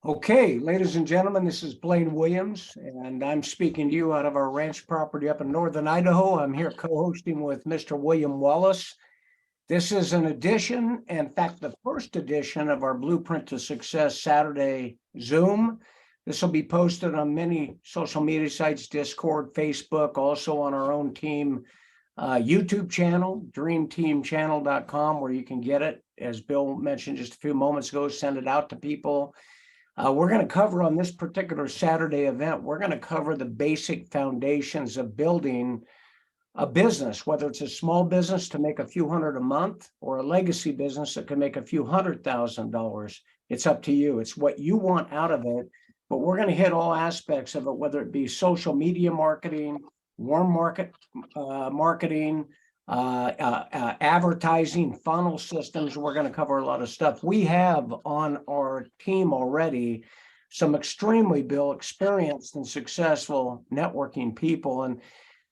Okay, ladies and gentlemen, this is Blaine Williams, and I'm speaking to you out of our ranch property up in northern Idaho. I'm here co-hosting with Mr. William Wallace. This is an edition, in fact, the first edition of our Blueprint to Success Saturday Zoom. This will be posted on many social media sites, Discord, Facebook, also on our own team YouTube channel, dreamteamchannel.com, where you can get it. As Bill mentioned just a few moments ago, send it out to people. We're going to cover on this particular Saturday event, we're going to cover the basic foundations of building a business, whether it's a small business to make a few hundred a month or a legacy business that can make a few $100,000. It's up to you. It's what you want out of it. But we're going to hit all aspects of it, whether it be social media marketing, warm market marketing, advertising, funnel systems. We're going to cover a lot of stuff. We have on our team already some extremely, Bill, experienced and successful networking people. And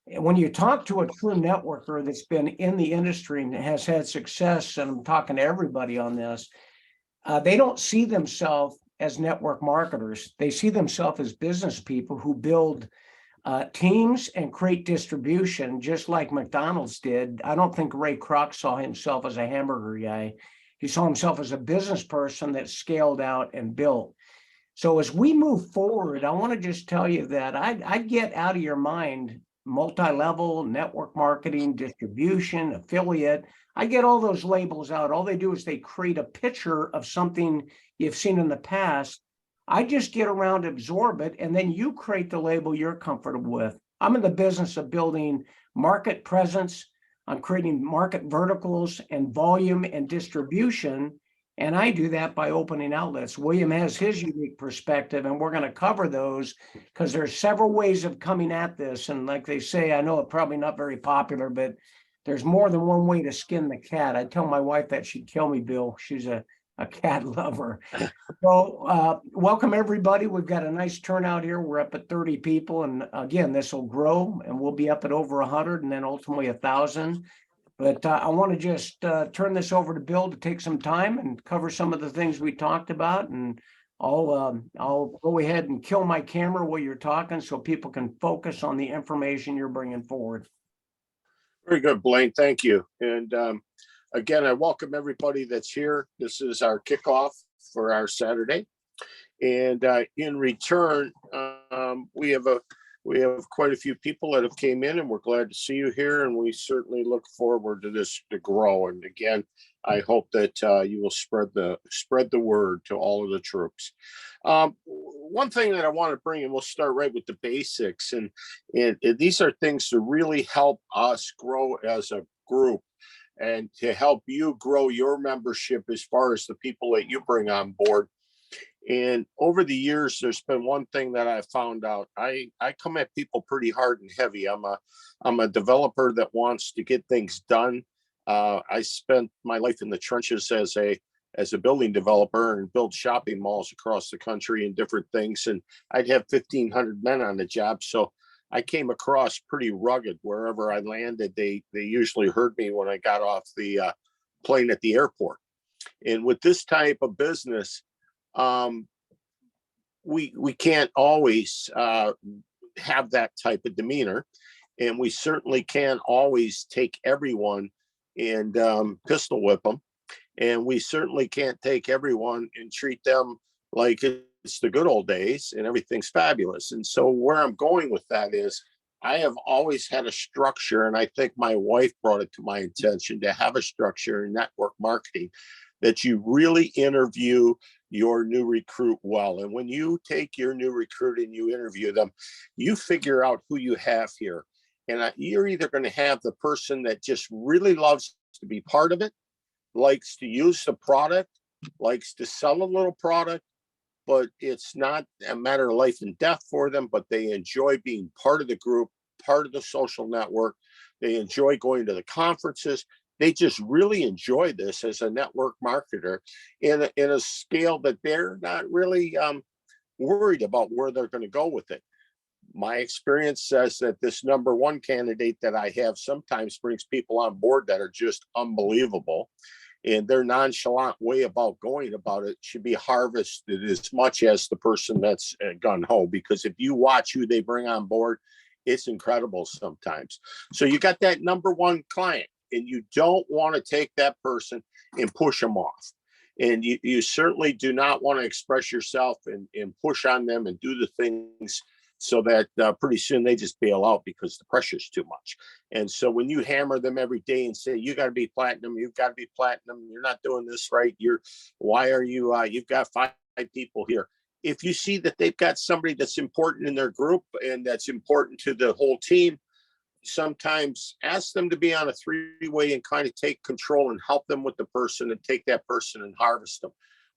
when you talk to a true networker that's been in the industry and has had success, and I'm talking to everybody on this, they don't see themselves as network marketers. They see themselves as business people who build teams and create distribution, just like McDonald's did. I don't think Ray Kroc saw himself as a hamburger guy. He saw himself as a business person that scaled out and built. So as we move forward, I want to just tell you that I get out of your mind multi-level, network marketing, distribution, affiliate. I get all those labels out. All they do is they create a picture of something you've seen in the past. I just get around, absorb it, and then you create the label you're comfortable with. I'm in the business of building market presence. I'm creating market verticals and volume and distribution. And I do that by opening outlets. William has his unique perspective, and we're going to cover those because there's several ways of coming at this. And like they say, I know it's probably not very popular, but there's more than one way to skin the cat. I tell my wife that she'd kill me, Bill. She's a cat lover. So welcome, everybody. We've got a nice turnout here. We're up at 30 people. And again, this will grow, and we'll be up at over 100 and then ultimately 1,000. But I want to just turn this over to Bill to take some time and cover some of the things we talked about. And I'll go ahead and kill my camera while you're talking so people can focus on the information you're bringing forward. Very good, Blaine. Thank you. And again, I welcome everybody that's here. This is our kickoff for our Saturday. And in return, we have quite a few people that have came in, and we're glad to see you here. And we certainly look forward to this to grow. And again, I hope that you will spread the word to all of the troops. One thing that I want to bring, and we'll start right with the basics, and these are things to really help us grow as a group and to help you grow your membership as far as the people that you bring on board. And over the years, there's been one thing that I found out. I come at people pretty hard and heavy. I'm a developer that wants to get things done. I spent my life in the trenches as a building developer and build shopping malls across the country and different things. And I'd have 1,500 men on the job. So I came across pretty rugged wherever I landed. They usually heard me when I got off the plane at the airport. And with this type of business, we can't always have that type of demeanor, and we certainly can't always take everyone and pistol whip them, and we certainly can't take everyone and treat them like it's the good old days and everything's fabulous. And so where I'm going with that is I have always had a structure, and I think my wife brought it to my attention to have a structure in network marketing that you really interview your new recruit well. And when you take your new recruit and you interview them, you figure out who you have here. And you're either going to have the person that just really loves to be part of it, likes to use the product, likes to sell a little product, but it's not a matter of life and death for them, but they enjoy being part of the group, part of the social network. They enjoy going to the conferences. They just really enjoy this as a network marketer in a scale that they're not really worried about where they're going to go with it. My experience says that this number one candidate that I have sometimes brings people on board that are just unbelievable. and their nonchalant way about going about it should be harvested as much as the person that's gung-ho, because if you watch who they bring on board, it's incredible sometimes. So you got that number one client, and you don't want to take that person and push them off. And you certainly do not want to express yourself and push on them and do the things so that pretty soon they just bail out because the pressure's too much. And so when you hammer them every day and say, you got to be platinum, you've got to be platinum, you're not doing this right, why are you, you've got 5 people here. If you see that they've got somebody that's important in their group and that's important to the whole team, sometimes ask them to be on a 3-way and kind of take control and help them with the person and take that person and harvest them.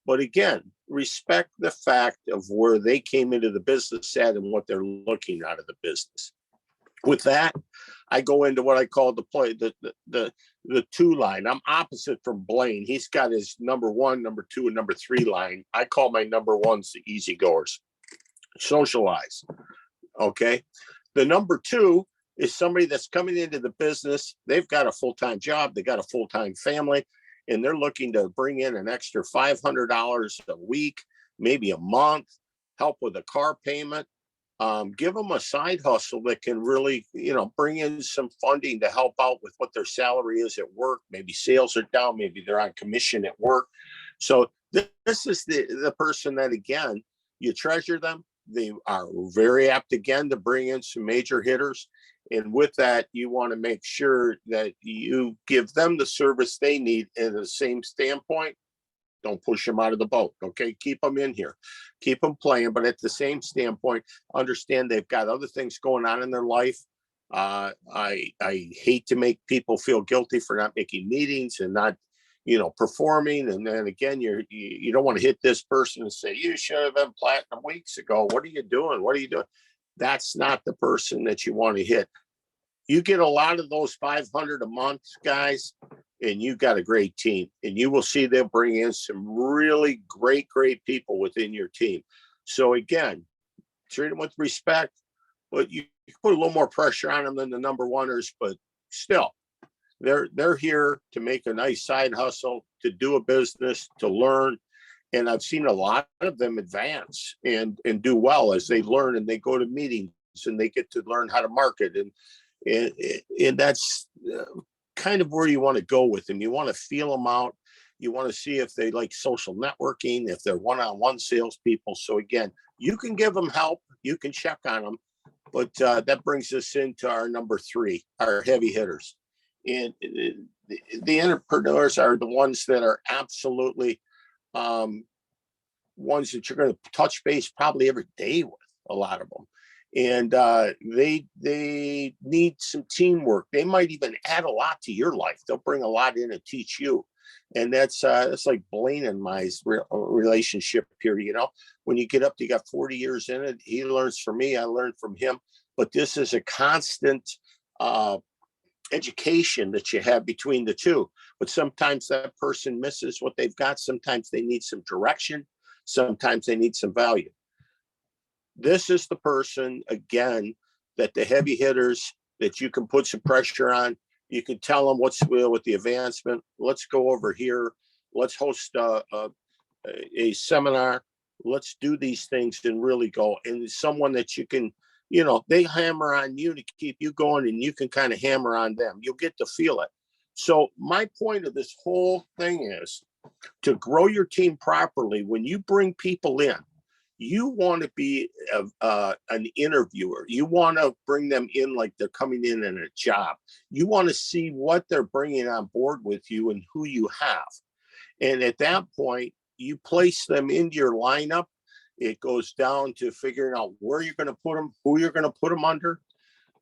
But again, respect the fact of where they came into the business at and what they're looking out of the business. With that, I go into what I call the 2 line. I'm opposite from Blaine. He's got his number 1, number 2, and number 3 line. I call my number 1s the easy goers. Socialize. Okay. The number 2 is somebody that's coming into the business. They've got a full-time job. They got a full-time family, and they're looking to bring in an extra $500 a week, maybe a month, help with a car payment. Give them a side hustle that can really, bring in some funding to help out with what their salary is at work. Maybe sales are down. Maybe they're on commission at work. So this is the person that, again, you treasure them. They are very apt, again, to bring in some major hitters. And with that, you want to make sure that you give them the service they need. In the same standpoint, don't push them out of the boat. Okay, keep them in here, keep them playing. But at the same standpoint, understand they've got other things going on in their life. I hate to make people feel guilty for not making meetings and not, performing. And then again, you don't want to hit this person and say, you should have been platinum weeks ago. What are you doing? What are you doing? That's not the person that you want to hit. You get a lot of those 500 a month guys, and you got a great team, and you will see they'll bring in some really great people within your team. So again, treat them with respect, but you put a little more pressure on them than the number 1ers, but still, they're here to make a nice side hustle, to do a business, to learn. And I've seen a lot of them advance and do well as they learn, and they go to meetings and they get to learn how to market. And that's kind of where you want to go with them. You want to feel them out. You want to see if they like social networking, if they're one-on-one salespeople. So again, you can give them help. You can check on them. But that brings us into our number 3, our heavy hitters. And the entrepreneurs are the ones that are absolutely ones that you're going to touch base probably every day with, a lot of them. And they need some teamwork. They might even add a lot to your life. They'll bring a lot in and teach you. And that's like Blaine and my relationship here. When you get up, you got 40 years in it. He learns from me. I learn from him. But this is a constant education that you have between the two. But sometimes that person misses what they've got. Sometimes they need some direction. Sometimes they need some value. This is the person, again, that the heavy hitters that you can put some pressure on. You can tell them what's with the advancement. Let's go over here. Let's host a seminar. Let's do these things and really go. And someone that you can, they hammer on you to keep you going, and you can kind of hammer on them. You'll get to feel it. So my point of this whole thing is to grow your team properly. When you bring people in, you want to be an interviewer. You want to bring them in like they're coming in a job. You want to see what they're bringing on board with you and who you have. And at that point, you place them into your lineup. It goes down to figuring out where you're going to put them, who you're going to put them under,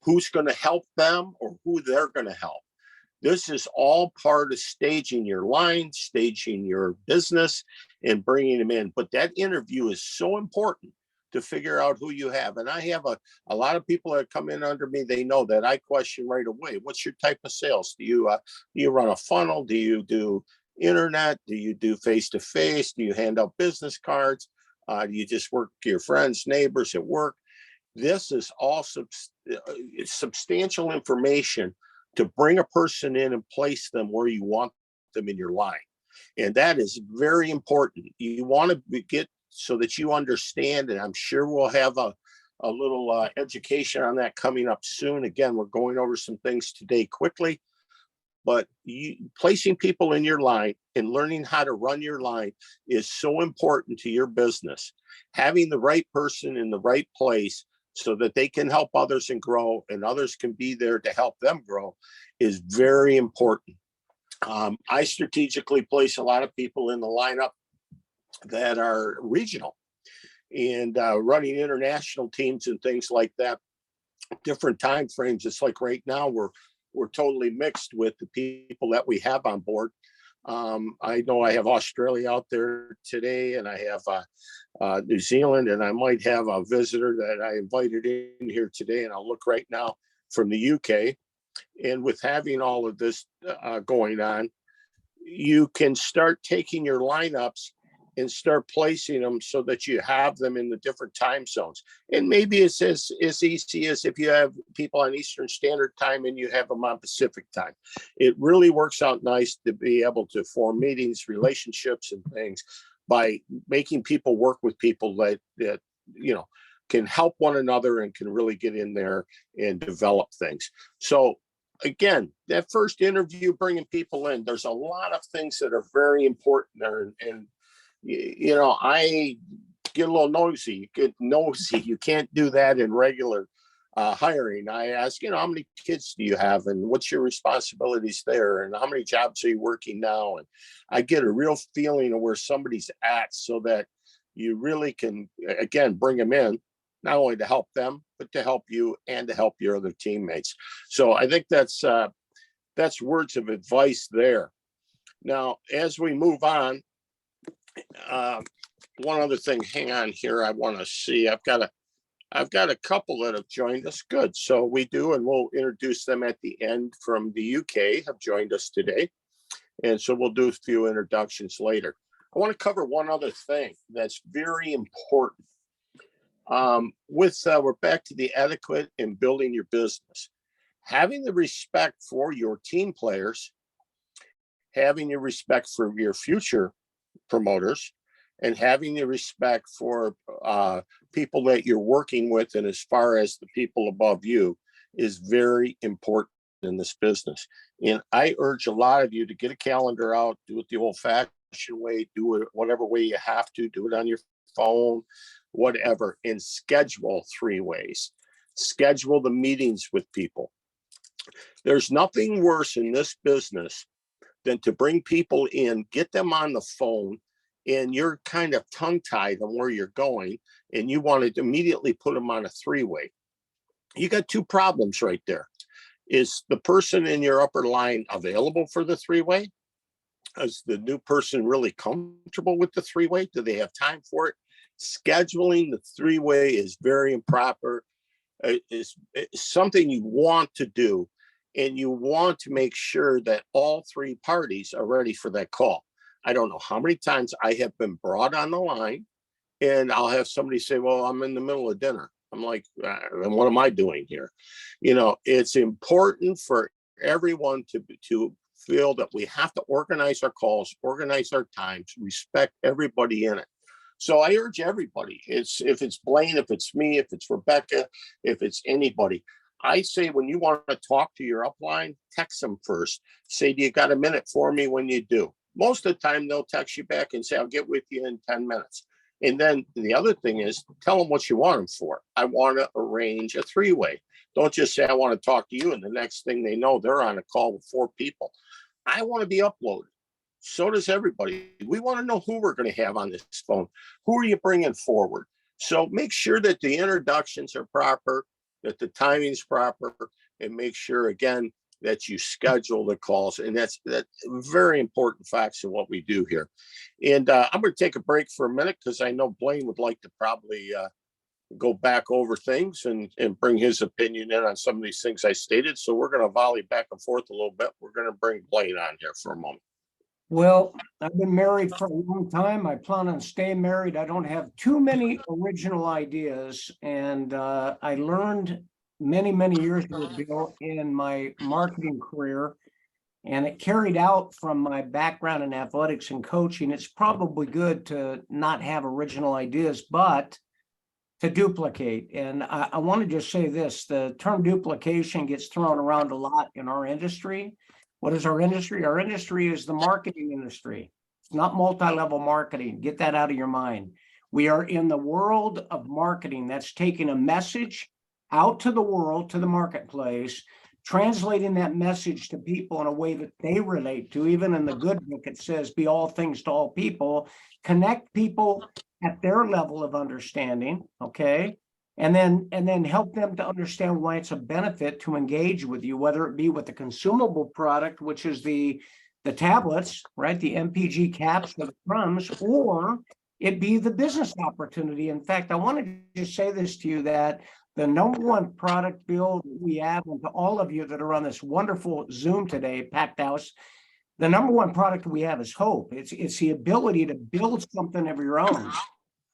who's going to help them, or who they're going to help. This is all part of staging your line, staging your business, and bringing them in. But that interview is so important to figure out who you have. And I have a lot of people that come in under me. They know that I question right away. What's your type of sales? Do you run a funnel? Do you do internet? Do you do face-to-face? Do you hand out business cards? Do you just work with your friends, neighbors at work? This is all substantial information to bring a person in and place them where you want them in your line. And that is very important. You want to get so that you understand, and I'm sure we'll have a little education on that coming up soon. Again, we're going over some things today quickly, but placing people in your line and learning how to run your line is so important to your business. Having the right person in the right place so that they can help others and grow, and others can be there to help them grow, is very important. I strategically place a lot of people in the lineup that are regional and running international teams and things like that, different time frames. It's like right now we're totally mixed with the people that we have on board. I know I have Australia out there today, and I have New Zealand, and I might have a visitor that I invited in here today, and I'll look right now from the UK. And with having all of this going on, you can start taking your lineups and start placing them so that you have them in the different time zones. And maybe it's as easy as if you have people on Eastern Standard Time and you have them on Pacific Time. It really works out nice to be able to form meetings, relationships, and things by making people work with people that you know can help one another and can really get in there and develop things. So again, that first interview, bringing people in, there's a lot of things that are very important there. And you know, I get a little nosy. You get nosy. You can't do that in regular hiring. I ask, you know, how many kids do you have, and what's your responsibilities there, and how many jobs are you working now? And I get a real feeling of where somebody's at, so that you really can, again, bring them in, not only to help them, but to help you and to help your other teammates. So I think that's words of advice there. Now, as we move on, one other thing, hang on here. I want to see, I've got a couple that have joined us. Good. So we do, and we'll introduce them at the end, from the UK, have joined us today. And so we'll do a few introductions later. I want to cover one other thing that's very important. We're back to the etiquette in building your business. Having the respect for your team players, having your respect for your future promoters, and having the respect for people that you're working with, and as far as the people above you, is very important in this business. And I urge a lot of you to get a calendar out, do it the old-fashioned way, do it whatever way you have to, do it on your phone, whatever, and schedule 3 ways. Schedule the meetings with people. There's nothing worse in this business than to bring people in, get them on the phone, and you're kind of tongue-tied on where you're going, and you want to immediately put them on a 3-way. You got 2 problems right there. Is the person in your upper line available for the 3-way? Is the new person really comfortable with the 3-way? Do they have time for it? Scheduling the 3-way is very improper. It's something you want to do, and you want to make sure that all 3 parties are ready for that call. I don't know how many times I have been brought on the line, and I'll have somebody say, well, I'm in the middle of dinner. I'm like, and what am I doing here? You know, it's important for everyone to feel that we have to organize our calls, organize our times, respect everybody in it. So I urge everybody, if it's Blaine, if it's me, if it's Rebecca, if it's anybody, I say, when you want to talk to your upline, text them first. Say, do you got a minute for me? When you do, most of the time they'll text you back and say, I'll get with you in 10 minutes. And then the other thing is, tell them what you want them for. I want to arrange a 3-way. Don't just say, I want to talk to you, and the next thing they know, they're on a call with 4 people. I want to be uploaded. So does everybody. We want to know who we're going to have on this phone. Who are you bringing forward? So make sure that the introductions are proper, that the timing's proper, and make sure, again, that you schedule the calls. And that's very important facts of what we do here. And I'm going to take a break for a minute, because I know Blaine would like to probably go back over things and bring his opinion in on some of these things I stated. So we're going to volley back and forth a little bit. We're going to bring Blaine on here for a moment. Well, I've been married for a long time. I plan on staying married. I don't have too many original ideas. And I learned many, many years ago, Bill, in my marketing career. And it carried out from my background in athletics and coaching. It's probably good to not have original ideas, but to duplicate. And I want to just say this, the term duplication gets thrown around a lot in our industry. What is our industry? Our industry is the marketing industry. It's not multi-level marketing. Get that out of your mind. We are in the world of marketing. That's taking a message out to the world, to the marketplace, translating that message to people in a way that they relate to. Even in the good book, it says, be all things to all people, connect people at their level of understanding, okay? And then help them to understand why it's a benefit to engage with you, whether it be with the consumable product, which is the tablets, right? The MPG caps for the crumbs, or it be the business opportunity. In fact, I want to just say this to you, that the number one product build we have, and to all of you that are on this wonderful Zoom today, packed house, the number one product we have is hope. It's the ability to build something of your own.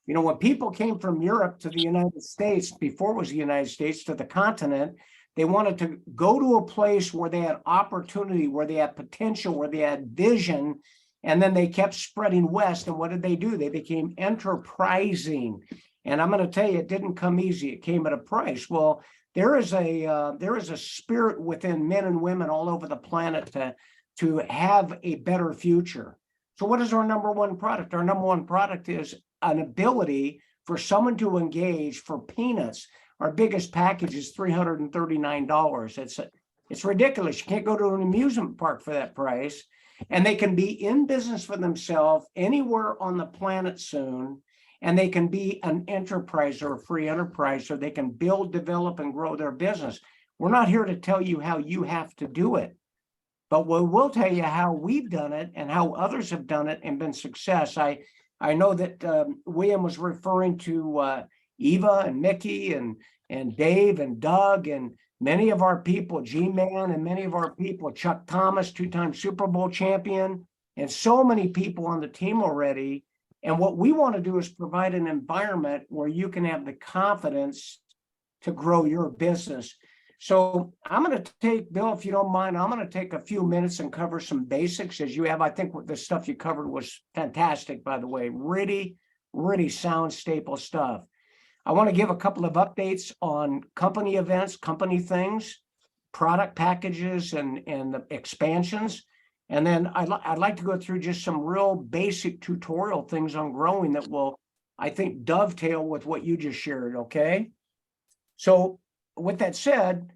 You know, when people came from Europe to the United States, before it was the United States, to the continent, they wanted to go to a place where they had opportunity, where they had potential, where they had vision, and then they kept spreading west. And what did they do? They became enterprising. And I'm going to tell you, it didn't come easy. It came at a price. Well, there is a spirit within men and women all over the planet to have a better future. So what is our number one product? Our number one product is an ability for someone to engage for peanuts. Our biggest package is $339. It's ridiculous. You can't go to an amusement park for that price. And they can be in business for themselves anywhere on the planet soon. And they can be an enterprise or a free enterprise, so they can build, develop, and grow their business. We're not here to tell you how you have to do it, but we will tell you how we've done it and how others have done it and been success. I know that William was referring to Eva and Mickey and Dave and Doug and many of our people, G-Man and many of our people, Chuck Thomas, two-time Super Bowl champion, and so many people on the team already. And what we want to do is provide an environment where you can have the confidence to grow your business. So I'm going to take, Bill, if you don't mind, I'm going to take a few minutes and cover some basics as you have. I think what the stuff you covered was fantastic, by the way, really, really sound staple stuff. I want to give a couple of updates on company events, company things, product packages, and the expansions. And then I'd like to go through just some real basic tutorial things on growing that will, I think, dovetail with what you just shared, okay? So with that said,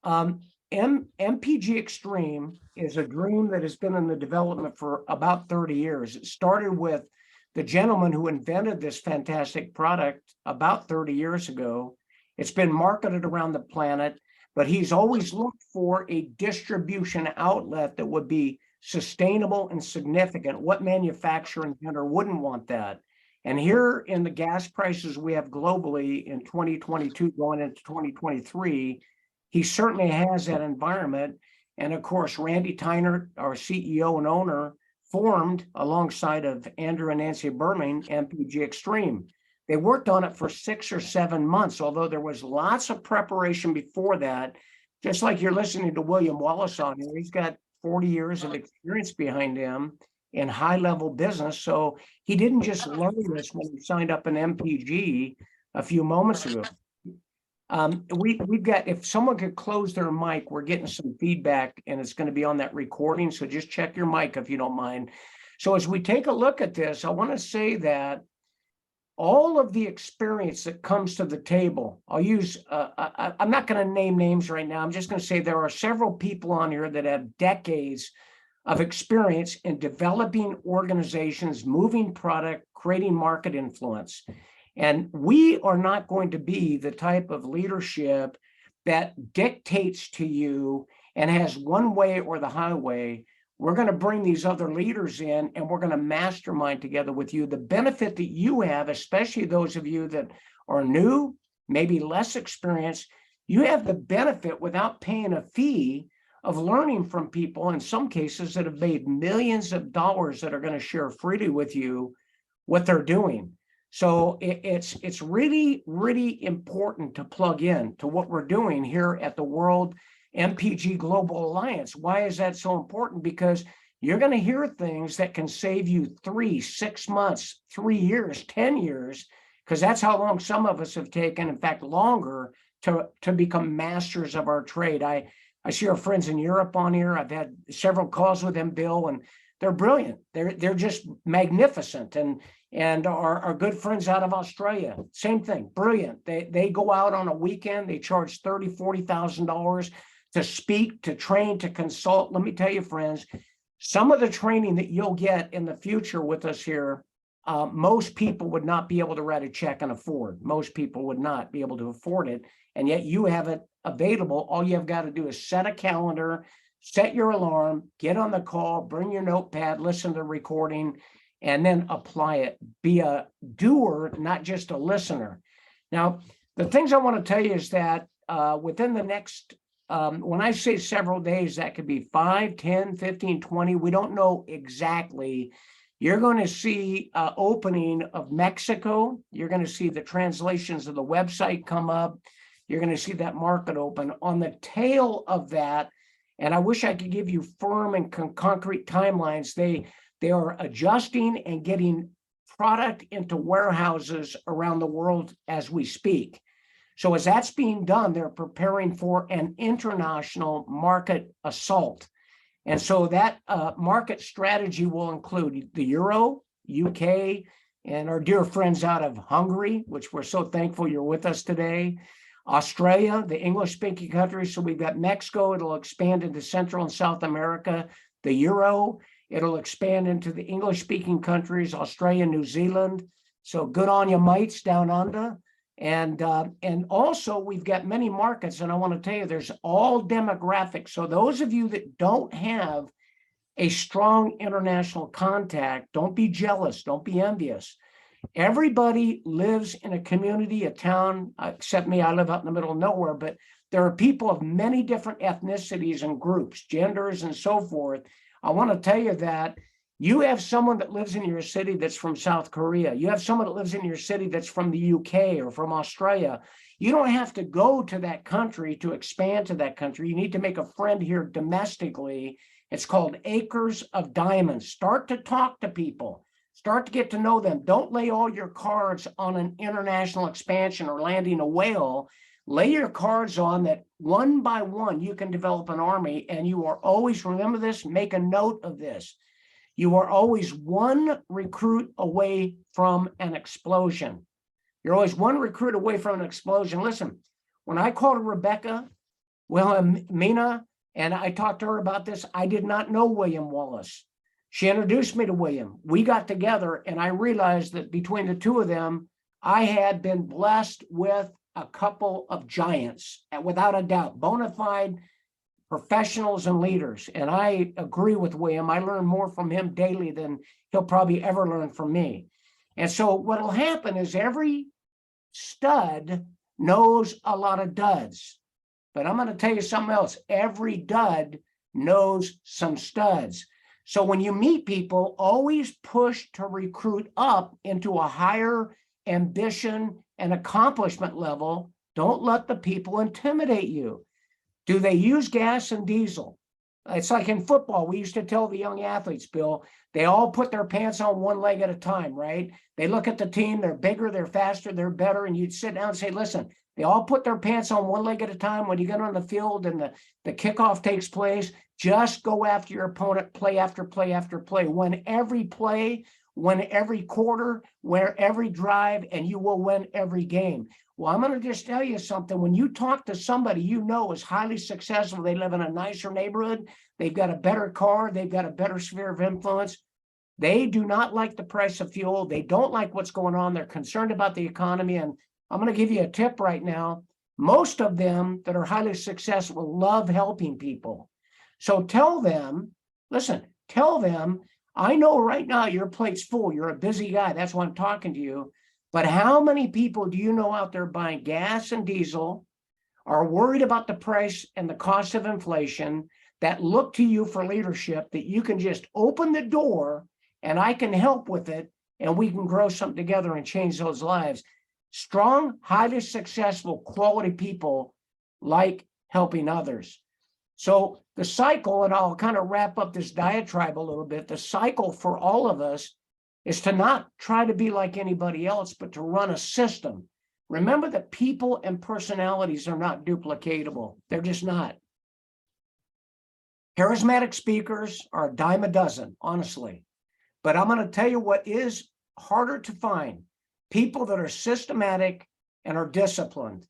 MPG Extreme is a dream that has been in the development for about 30 years. It started with the gentleman who invented this fantastic product about 30 years ago. It's been marketed around the planet, but he's always looked for a distribution outlet that would be sustainable and significant. What manufacturer and vendor wouldn't want that? And here in the gas prices we have globally in 2022 going into 2023, he certainly has that environment. And of course, Randy Tyner, our CEO and owner, formed alongside of Andrew and Nancy Berling, MPG Extreme. They worked on it for 6 or 7 months, although there was lots of preparation before that. Just like you're listening to William Wallace on here, he's got 40 years of experience behind him in high-level business. So he didn't just learn this when he signed up an MPG a few moments ago. We've got, if someone could close their mic, we're getting some feedback and it's going to be on that recording. So just check your mic if you don't mind. So as we take a look at this, I want to say that all of the experience that comes to the table, I'll use, I'm not going to name names right now. I'm just going to say there are several people on here that have decades of experience in developing organizations, moving product, creating market influence. And we are not going to be the type of leadership that dictates to you and has one way or the highway. We're going to bring these other leaders in and we're going to mastermind together with you. The benefit that you have, especially those of you that are new, maybe less experienced, you have the benefit without paying a fee of learning from people, in some cases, that have made millions of dollars that are going to share freely with you what they're doing. So it's really, really important to plug in to what we're doing here at the World MPG Global Alliance. Why is that so important? Because you're going to hear things that can save you 3, 6 months, 3 years, 10 years, because that's how long some of us have taken, in fact, longer to become masters of our trade. I see our friends in Europe on here. I've had several calls with them, Bill, and they're brilliant. They're just magnificent. And our good friends out of Australia, same thing, brilliant. They go out on a weekend, they charge $30,000, $40,000 to speak, to train, to consult. Let me tell you, friends, some of the training that you'll get in the future with us here, most people would not be able to write a check and afford. Most people would not be able to afford it. And yet you have it available. All you have got to do is set a calendar, set your alarm, get on the call, bring your notepad, listen to the recording, and then apply it. Be a doer, not just a listener. Now, the things I want to tell you is that within the next, when I say several days, that could be 5, 10, 15, 20. We don't know exactly. You're going to see opening of Mexico. You're going to see the translations of the website come up. You're going to see that market open. On the tail of that, and I wish I could give you firm and concrete timelines, they are adjusting and getting product into warehouses around the world as we speak. So as that's being done, they're preparing for an international market assault. And so that market strategy will include the Euro, UK, and our dear friends out of Hungary, which we're so thankful you're with us today. Australia, the English-speaking countries. So we've got Mexico. It'll expand into Central and South America. The Euro, it'll expand into the English-speaking countries, Australia, New Zealand. So good on you, mates down under. And also we've got many markets, and I want to tell you, there's all demographics. So those of you that don't have a strong international contact, don't be jealous, don't be envious. Everybody lives in a community, a town, except me, I live out in the middle of nowhere, but there are people of many different ethnicities and groups, genders and so forth. I want to tell you that you have someone that lives in your city that's from South Korea. You have someone that lives in your city that's from the UK or from Australia. You don't have to go to that country to expand to that country. You need to make a friend here domestically. It's called Acres of Diamonds. Start to talk to people. Start to get to know them. Don't lay all your cards on an international expansion or landing a whale. Lay your cards on that one by one, you can develop an army, and you are always, remember this, make a note of this. You are always one recruit away from an explosion. You're always one recruit away from an explosion. Listen, when I called Rebecca Wilhelmina and I talked to her about this, I did not know William Wallace. She introduced me to William. We got together and I realized that between the two of them, I had been blessed with a couple of giants, without a doubt, bona fide professionals and leaders. And I agree with William. I learn more from him daily than he'll probably ever learn from me. And so what will happen is every stud knows a lot of duds. But I'm going to tell you something else. Every dud knows some studs. So when you meet people, always push to recruit up into a higher ambition and accomplishment level. Don't let the people intimidate you. Do they use gas and diesel? It's like in football. We used to tell the young athletes, Bill, they all put their pants on one leg at a time, right? They look at the team, they're bigger, they're faster, they're better. And you'd sit down and say, listen, they all put their pants on one leg at a time. When you get on the field and the kickoff takes place, just go after your opponent, play after play after play. Win every play, win every quarter, win every drive, and you will win every game. Well, I'm going to just tell you something. When you talk to somebody you know is highly successful, they live in a nicer neighborhood, they've got a better car, they've got a better sphere of influence. They do not like the price of fuel. They don't like what's going on. They're concerned about the economy. And I'm going to give you a tip right now. Most of them that are highly successful love helping people. So tell them, listen, tell them, I know right now your plate's full. You're a busy guy. That's why I'm talking to you. But how many people do you know out there buying gas and diesel, are worried about the price and the cost of inflation, that look to you for leadership, that you can just open the door and I can help with it and we can grow something together and change those lives? Strong, highly successful, quality people like helping others. So the cycle, and I'll kind of wrap up this diatribe a little bit, the cycle for all of us is to not try to be like anybody else, but to run a system. Remember that people and personalities are not duplicatable. They're just not. Charismatic speakers are a dime a dozen, honestly. But I'm going to tell you what is harder to find: people that are systematic and are disciplined.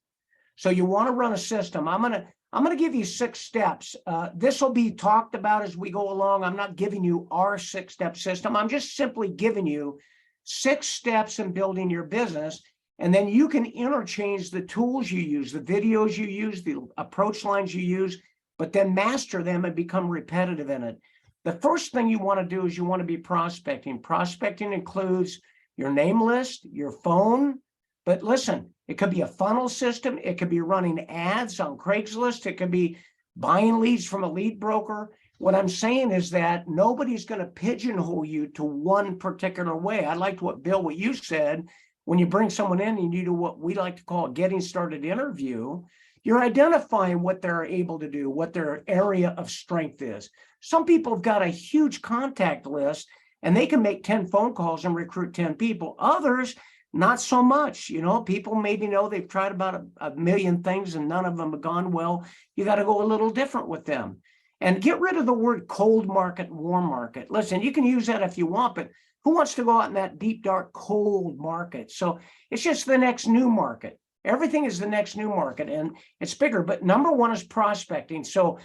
So you want to run a system. I'm going to give you 6 steps. This will be talked about as we go along. I'm not giving you our 6-step system. I'm just simply giving you 6 steps in building your business. And then you can interchange the tools you use, the videos you use, the approach lines you use, but then master them and become repetitive in it. The first thing you want to do is you want to be prospecting. Prospecting includes your name list, your phone, but listen, it could be a funnel system. It could be running ads on Craigslist. It could be buying leads from a lead broker. What I'm saying is that nobody's going to pigeonhole you to one particular way. I liked what Bill, what you said. When you bring someone in and you do what we like to call a getting started interview, you're identifying what they're able to do, what their area of strength is. Some people have got a huge contact list and they can make 10 phone calls and recruit 10 people. Others, not so much. You know, people maybe know they've tried about a million things and none of them have gone well. You got to go a little different with them. And get rid of the word cold market, warm market. Listen, you can use that if you want, but who wants to go out in that deep, dark, cold market? So it's just the next new market. Everything is the next new market and it's bigger. But number one is prospecting. So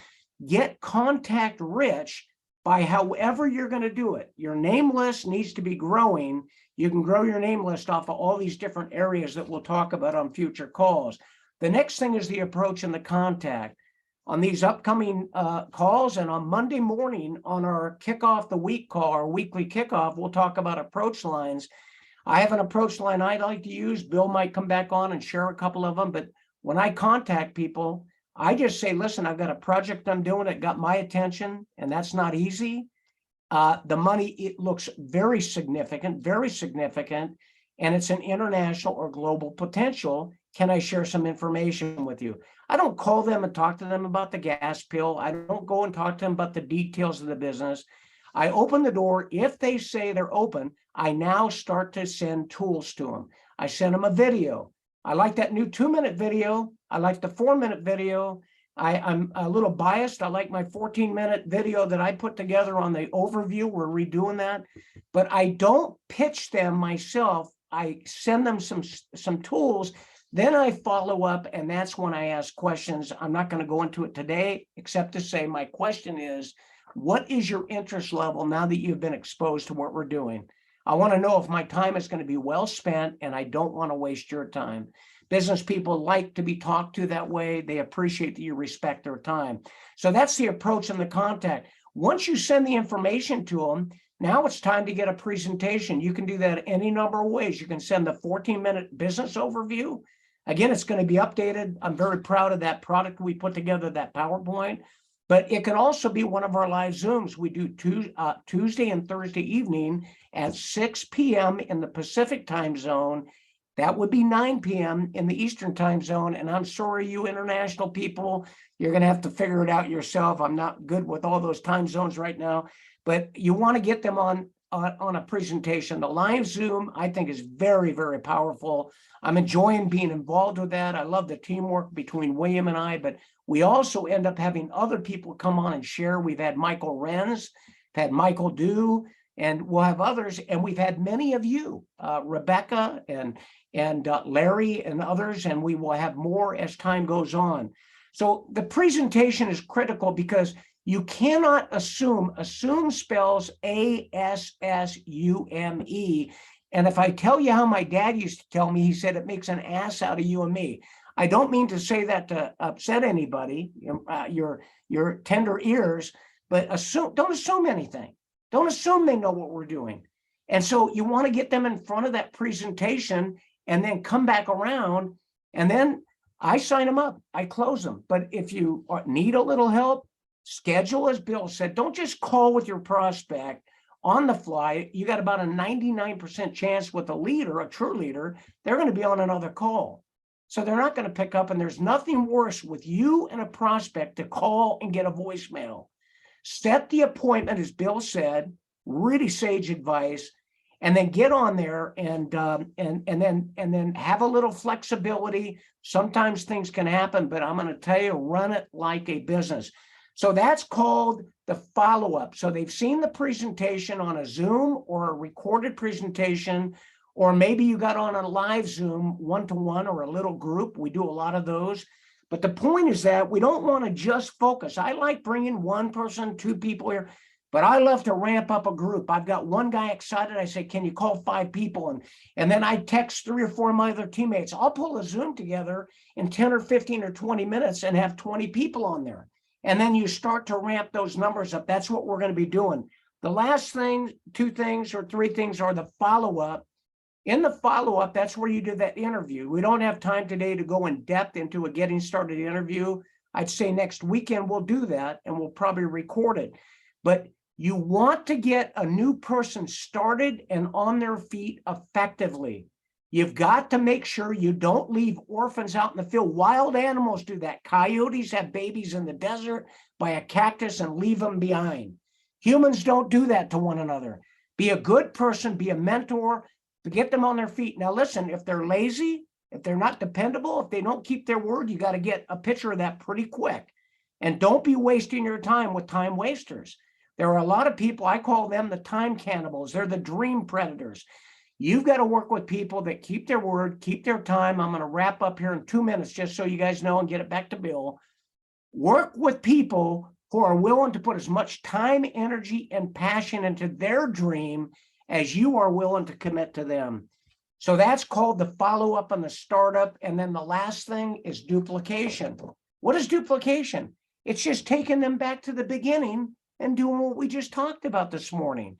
get contact rich by however you're going to do it. Your name list needs to be growing. You can grow your name list off of all these different areas that we'll talk about on future calls. The next thing is the approach and the contact. On these upcoming calls and on Monday morning on our kickoff the week call, our weekly kickoff, we'll talk about approach lines. I have an approach line I like to use. Bill might come back on and share a couple of them. But when I contact people, I just say, listen, I've got a project I'm doing that got my attention, and that's not easy. The money, it looks very significant, and it's an international or global potential. Can I share some information with you? I don't call them and talk to them about the gas pill. I don't go and talk to them about the details of the business. I open the door. If they say they're open, I now start to send tools to them. I send them a video. I like that new 2-minute video. I like the 4-minute video. I'm a little biased. I like my 14-minute video that I put together on the overview. We're redoing that, but I don't pitch them myself. I send them some tools. Then I follow up, and that's when I ask questions. I'm not going to go into it today, except to say my question is, what is your interest level now that you've been exposed to what we're doing? I want to know if my time is going to be well spent, and I don't want to waste your time. Business people like to be talked to that way. They appreciate that you respect their time. So that's the approach and the contact. Once you send the information to them, now it's time to get a presentation. You can do that any number of ways. You can send the 14-minute business overview. Again, it's going to be updated. I'm very proud of that product we put together, that PowerPoint. But it can also be one of our live Zooms. We do Tuesday and Thursday evening at 6 p.m. in the Pacific time zone. That would be 9 p.m. in the Eastern time zone. And I'm sorry, you international people, you're going to have to figure it out yourself. I'm not good with all those time zones right now, but you want to get them on a presentation. The live Zoom, I think, is very, very powerful. I'm enjoying being involved with that. I love the teamwork between William and I, but we also end up having other people come on and share. We've had Michael Renz, had Michael Dew, and we'll have others. And we've had many of you, Rebecca and Larry and others, and we will have more as time goes on. So the presentation is critical because you cannot assume. Assume spells A-S-S-U-M-E. And if I tell you how my dad used to tell me, he said it makes an ass out of you and me. I don't mean to say that to upset anybody, your tender ears, but don't assume anything. Don't assume they know what we're doing. And so you want to get them in front of that presentation and then come back around, and then I sign them up, I close them. But if you need a little help, schedule, as Bill said. Don't just call with your prospect on the fly. You got about a 99% chance with a leader, a true leader, they're going to be on another call. So they're not going to pick up. And there's nothing worse with you and a prospect to call and get a voicemail. Set the appointment, as Bill said, really sage advice, and then get on there and then have a little flexibility. Sometimes things can happen, but I'm going to tell you, run it like a business. So that's called the follow-up. So they've seen the presentation on a Zoom or a recorded presentation, or maybe you got on a live Zoom one-to-one or a little group. We do a lot of those. But the point is that we don't want to just focus. I like bringing one person, two people here, but I love to ramp up a group. I've got one guy excited. I say, can you call 5 people? And then I text 3 or 4 of my other teammates. I'll pull a Zoom together in 10 or 15 or 20 minutes and have 20 people on there. And then you start to ramp those numbers up. That's what we're going to be doing. The last thing, 2 things or 3 things are the follow-up. In the follow-up, that's where you do that interview. We don't have time today to go in depth into a getting started interview. I'd say next weekend we'll do that, and we'll probably record it. But you want to get a new person started and on their feet effectively. You've got to make sure you don't leave orphans out in the field. Wild animals do that. Coyotes have babies in the desert by a cactus and leave them behind. Humans don't do that to one another. Be a good person, be a mentor, to get them on their feet. Now, listen, if they're lazy, if they're not dependable, if they don't keep their word, you got to get a picture of that pretty quick. And don't be wasting your time with time wasters. There are a lot of people, I call them the time cannibals. They're the dream predators. You've got to work with people that keep their word, keep their time. I'm going to wrap up here in 2 minutes, just so you guys know, and get it back to Bill. Work with people who are willing to put as much time, energy, and passion into their dream as you are willing to commit to them. So that's called the follow-up and the startup. And then the last thing is duplication. What is duplication? It's just taking them back to the beginning and doing what we just talked about this morning.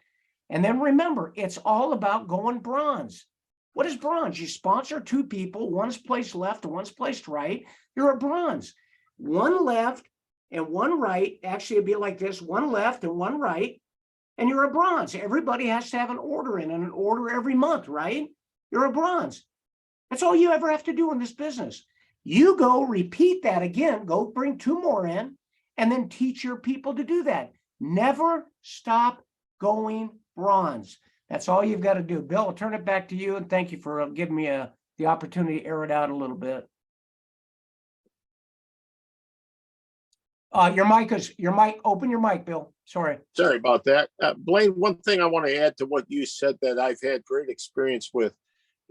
And then remember, it's all about going bronze. What is bronze? You sponsor 2 people, one's placed left and one's placed right. You're a bronze. One left and one right. Actually, it'd be like this, one left and one right. And you're a bronze. Everybody has to have an order in and an order every month, right? You're a bronze. That's all you ever have to do in this business. You go repeat that again, go bring 2 more in, and then teach your people to do that. Never stop going bronze. That's all you've got to do. Bill, I'll turn it back to you, and thank you for giving me the opportunity to air it out a little bit. Your mic, open your mic, Bill. Sorry about that. Blaine, one thing I want to add to what you said that I've had great experience with,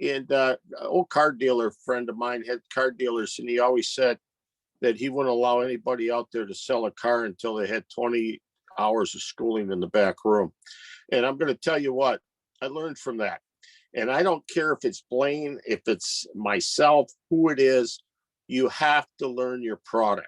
and an old car dealer friend of mine had car dealers, and he always said that he wouldn't allow anybody out there to sell a car until they had 20 hours of schooling in the back room. And I'm going to tell you what, I learned from that. And I don't care if it's Blaine, if it's myself, who it is, you have to learn your product.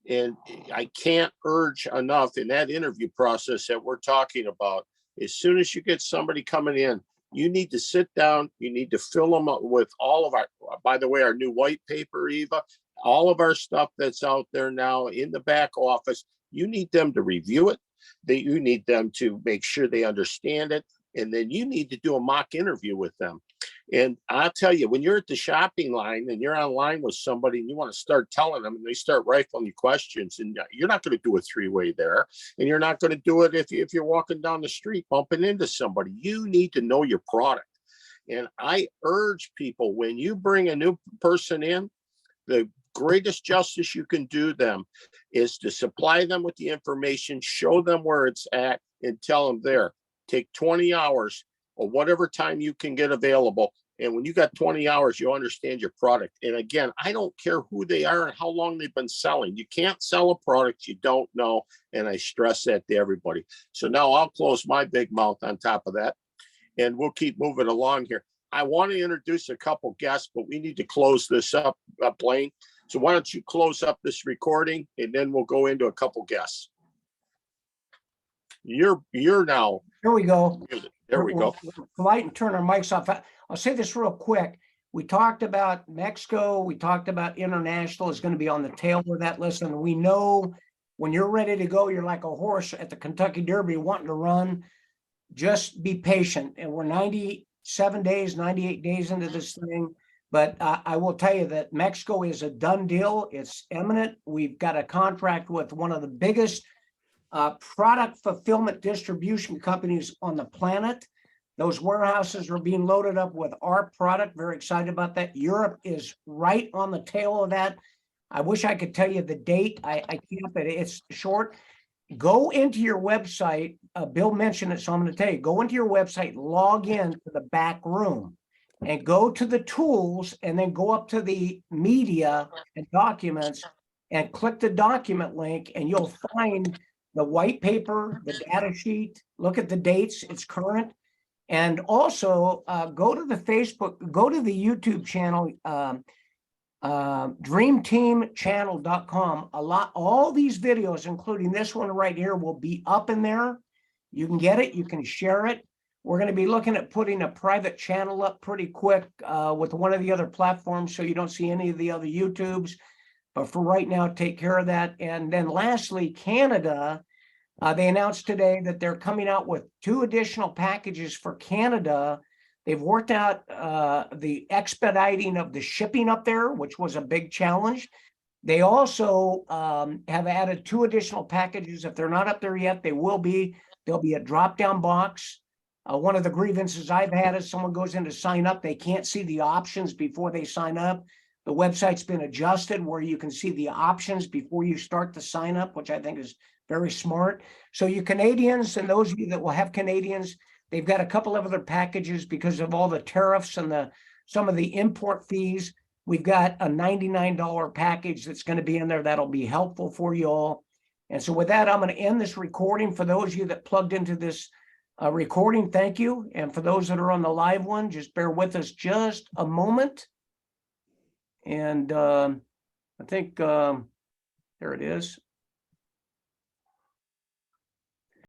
And I can't urge enough in that interview process that we're talking about. As soon as you get somebody coming in, you need to sit down, you need to fill them up with all of our, by the way, our new white paper, Eva, all of our stuff that's out there now in the back office. You need them to review it. You need them to make sure they understand it. And then you need to do a mock interview with them. And I'll tell you, when you're at the shopping line and you're online with somebody and you want to start telling them and they start rifling you questions, and you're not going to do a 3-way there. And you're not going to do it if you're walking down the street bumping into somebody. You need to know your product. And I urge people, when you bring a new person in, the greatest justice you can do them is to supply them with the information, show them where it's at, and tell them there. Take 20 hours or whatever time you can get available. And when you got 20 hours, you understand your product. And again, I don't care who they are and how long they've been selling. You can't sell a product you don't know. And I stress that to everybody. So now I'll close my big mouth on top of that, and we'll keep moving along here. I want to introduce a couple guests, but we need to close this up, Blaine. So why don't you close up this recording, and then we'll go into a couple guests. You're now. Here we go. There we go. We're polite and turn our mics off. I'll say this real quick. We talked about Mexico. We talked about international is going to be on the tail of that list. And we know when you're ready to go, you're like a horse at the Kentucky Derby wanting to run. Just be patient. And we're 97 days, 98 days into this thing. But I will tell you that Mexico is a done deal. It's imminent. We've got a contract with one of the biggest product fulfillment distribution companies on the planet. Those warehouses are being loaded up with our product. Very excited about that. Europe is right on the tail of that. I wish I could tell you the date. I can't, but it's short. Go into your website. Bill mentioned it, so I'm going to tell you. Go into your website, log in to the back room, and go to the tools, and then go up to the media and documents, and click the document link, and you'll find the white paper, the data sheet. Look at the dates. It's current. And also go to the Facebook, go to the YouTube channel, dreamteamchannel.com. All these videos, including this one right here, will be up in there. You can get it, you can share it. We're going to be looking at putting a private channel up pretty quick with one of the other platforms, so you don't see any of the other YouTubes. But for right now, take care of that. And then lastly, Canada. They announced today that they're coming out with 2 additional packages for Canada. They've worked out the expediting of the shipping up there, which was a big challenge. They also have added 2 additional packages. If they're not up there yet, they will be. There'll be a drop-down box. One of the grievances I've had is someone goes in to sign up. They can't see the options before they sign up. The website's been adjusted where you can see the options before you start the sign up, which I think is very smart. So you Canadians and those of you that will have Canadians, they've got a couple of other packages because of all the tariffs and some of the import fees. We've got a $99 package that's going to be in there that'll be helpful for you all. And so with that, I'm going to end this recording. For those of you that plugged into this recording, thank you. And for those that are on the live one, just bear with us just a moment. And I think there it is.